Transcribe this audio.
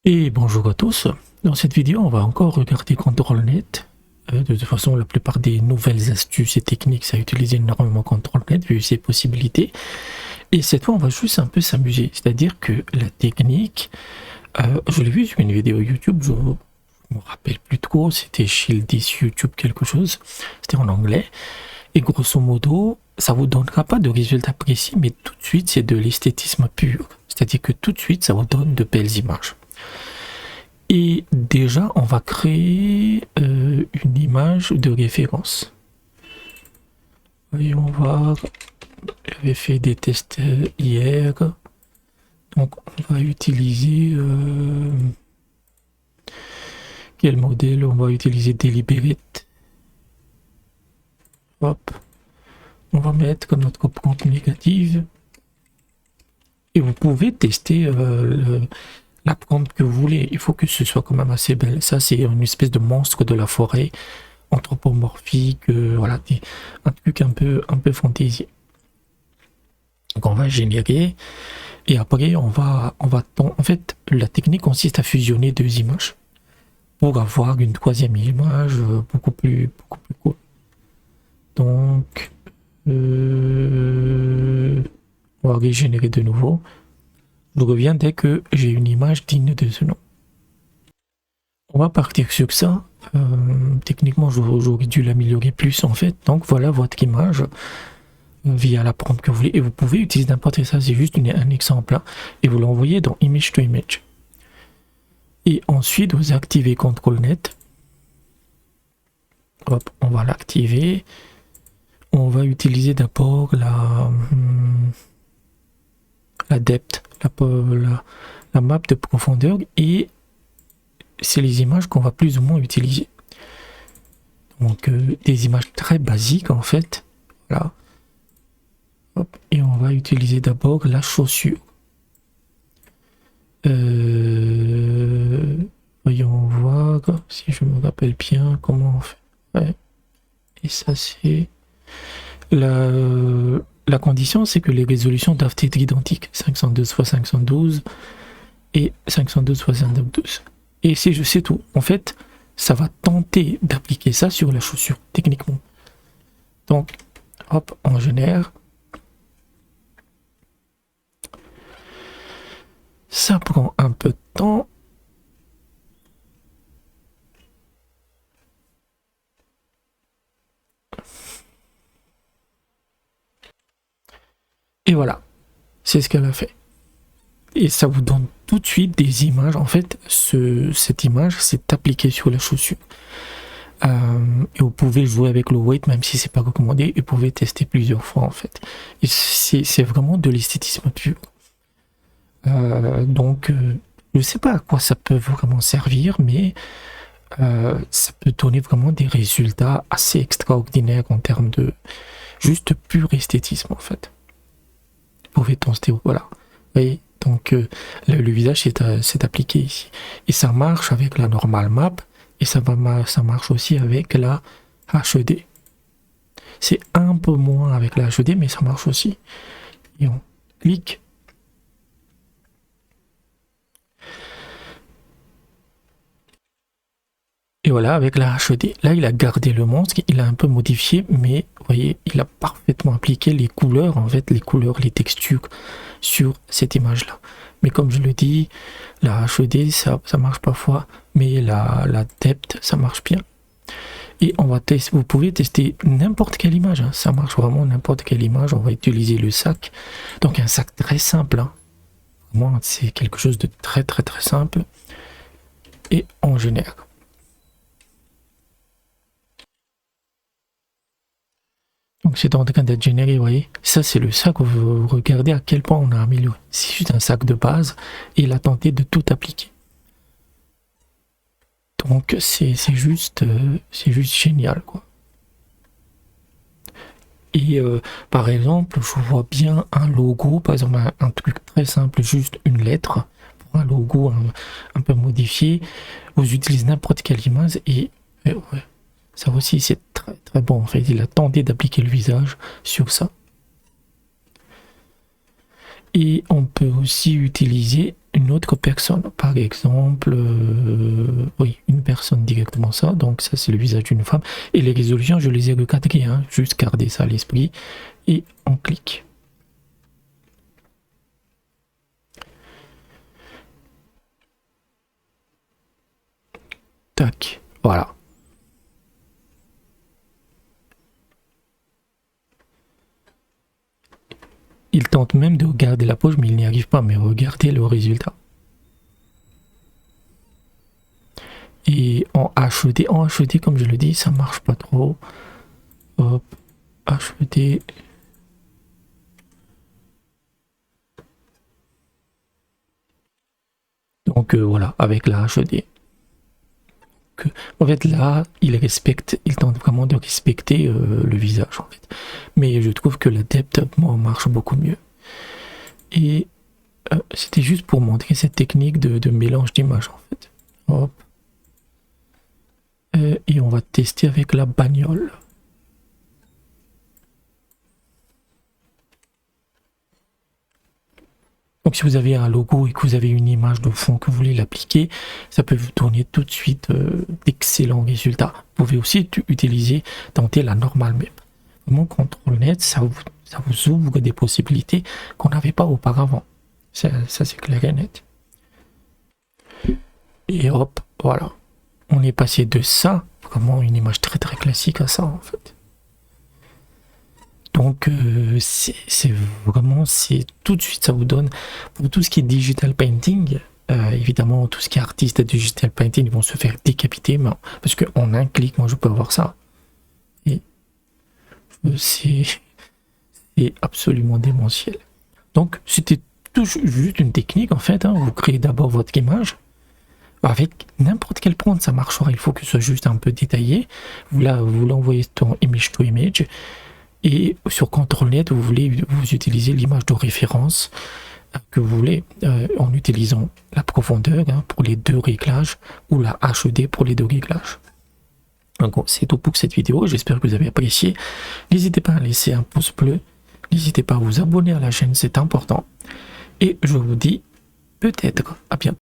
Et bonjour à tous. Dans cette vidéo, on va encore regarder ControlNet. De toute façon, la plupart des nouvelles astuces et techniques, ça utilise énormément ControlNet vu ses possibilités. Et cette fois, on va juste un peu s'amuser. C'est-à-dire que la technique, je l'ai vu sur une vidéo YouTube, je me rappelle plus trop, c'était Shieldis YouTube quelque chose, c'était en anglais. Et grosso modo, ça vous donnera pas de résultats précis, mais tout de suite, c'est de l'esthétisme pur. C'est-à-dire que tout de suite, ça vous donne de belles images. Et déjà, on va créer une image de référence. Voyons voir. J'avais fait des tests hier. Donc, on va utiliser... quel modèle? On va utiliser Deliberate. Hop. On va mettre notre prompt négative. Et vous pouvez tester la prompt que vous voulez. Il faut que ce soit quand même assez belle. Ça, c'est une espèce de monstre de la forêt, anthropomorphique, voilà, un truc un peu fantaisie. Donc on va générer et après en fait, la technique consiste à fusionner deux images pour avoir une troisième image beaucoup plus cool. Donc on va régénérer de nouveau. Je reviens dès que j'ai une image digne de ce nom. On va partir sur ça. Techniquement, j'aurais dû l'améliorer plus en fait. Donc voilà votre image via la prompt que vous voulez. Et vous pouvez utiliser n'importe quel, ça, c'est juste un exemple. Hein, et vous l'envoyez dans Image to Image. Et ensuite, vous activez ControlNet. Hop, on va l'activer. On va utiliser d'abord la depth, la map de profondeur, et c'est les images qu'on va plus ou moins utiliser. Donc des images très basiques en fait. Voilà. Hop, et on va utiliser d'abord la chaussure. Voyons voir si je me rappelle bien comment on fait. Ouais. Et ça c'est la condition, c'est que les résolutions doivent être identiques, 512 x 512 et 512 x 512. Et c'est tout. En fait, ça va tenter d'appliquer ça sur la chaussure, techniquement. Donc, hop, on génère. Ça prend un peu de temps. Et voilà, c'est ce qu'elle a fait. Et ça vous donne tout de suite des images. En fait, cette image, c'est appliqué sur la chaussure. Et vous pouvez jouer avec le weight, même si c'est pas recommandé, et vous pouvez tester plusieurs fois en fait. Et c'est vraiment de l'esthétisme pur. Donc, je sais pas à quoi ça peut vraiment servir, mais ça peut donner vraiment des résultats assez extraordinaires en termes de juste pur esthétisme en fait. Vous pouvez tester, voilà. Vous voyez, donc le visage c'est appliqué ici. Et ça marche avec la normal map, et ça marche aussi avec la HD. C'est un peu moins avec la HD, mais ça marche aussi. Et on clique. Et voilà, avec la HD, là il a gardé le monstre, il a un peu modifié, mais vous voyez, il a parfaitement appliqué les couleurs, en fait, les couleurs, les textures sur cette image-là. Mais comme je le dis, la HD, ça marche parfois, mais la depth, ça marche bien. Et on va tester, vous pouvez tester n'importe quelle image, hein, ça marche vraiment n'importe quelle image. On va utiliser le sac, donc un sac très simple, hein. Vraiment, c'est quelque chose de très simple, et on génère. Donc c'est en train d'être généré, vous voyez. Ça c'est le sac, vous regardez à quel point on a amélioré. C'est juste un sac de base et il a tenté de tout appliquer. Donc c'est juste génial quoi. Et par exemple, je vois bien un logo, par exemple un truc très simple, juste une lettre, pour un logo un peu modifié. Vous utilisez n'importe quelle image et ouais. Ça aussi c'est très bon en fait, il a tenté d'appliquer le visage sur ça. Et on peut aussi utiliser une autre personne, par exemple, oui, une personne directement ça, donc ça c'est le visage d'une femme, et les résolutions je les ai recadrées, hein, juste garder ça à l'esprit, et on clique. Tac, voilà. Il tente même de regarder la page, mais il n'y arrive pas, mais regardez le résultat. Et en HD, comme je le dis, ça marche pas trop. Hop, HD. Donc voilà, avec la HD. En fait là, il tente vraiment de respecter le visage en fait. Mais je trouve que la depth moi, marche beaucoup mieux. Et c'était juste pour montrer cette technique de mélange d'images en fait. Hop. Et on va tester avec la bagnole. Donc si vous avez un logo et que vous avez une image de fond que vous voulez l'appliquer, ça peut vous donner tout de suite d'excellents résultats. Vous pouvez aussi tenter la normale map. Vraiment, CTRL-Net, ça vous ouvre des possibilités qu'on n'avait pas auparavant. Ça c'est clair et net. Et hop, voilà. On est passé de ça, vraiment une image très très classique à ça en fait. Donc c'est vraiment, tout de suite ça vous donne, pour tout ce qui est digital painting, évidemment tout ce qui est artiste de digital painting, ils vont se faire décapiter, parce qu'en un clic, moi je peux avoir ça. Et c'est absolument démentiel. Donc c'était juste une technique en fait, hein. Vous créez d'abord votre image, avec n'importe quel prompt ça marchera, il faut que ce soit juste un peu détaillé, vous l'envoyez en image to image, et sur CTRL-Net, vous utilisez l'image de référence que vous voulez en utilisant la profondeur pour les deux réglages ou la HD pour les deux réglages. Donc c'est tout pour cette vidéo, j'espère que vous avez apprécié. N'hésitez pas à laisser un pouce bleu, n'hésitez pas à vous abonner à la chaîne, c'est important. Et je vous dis peut-être à bientôt.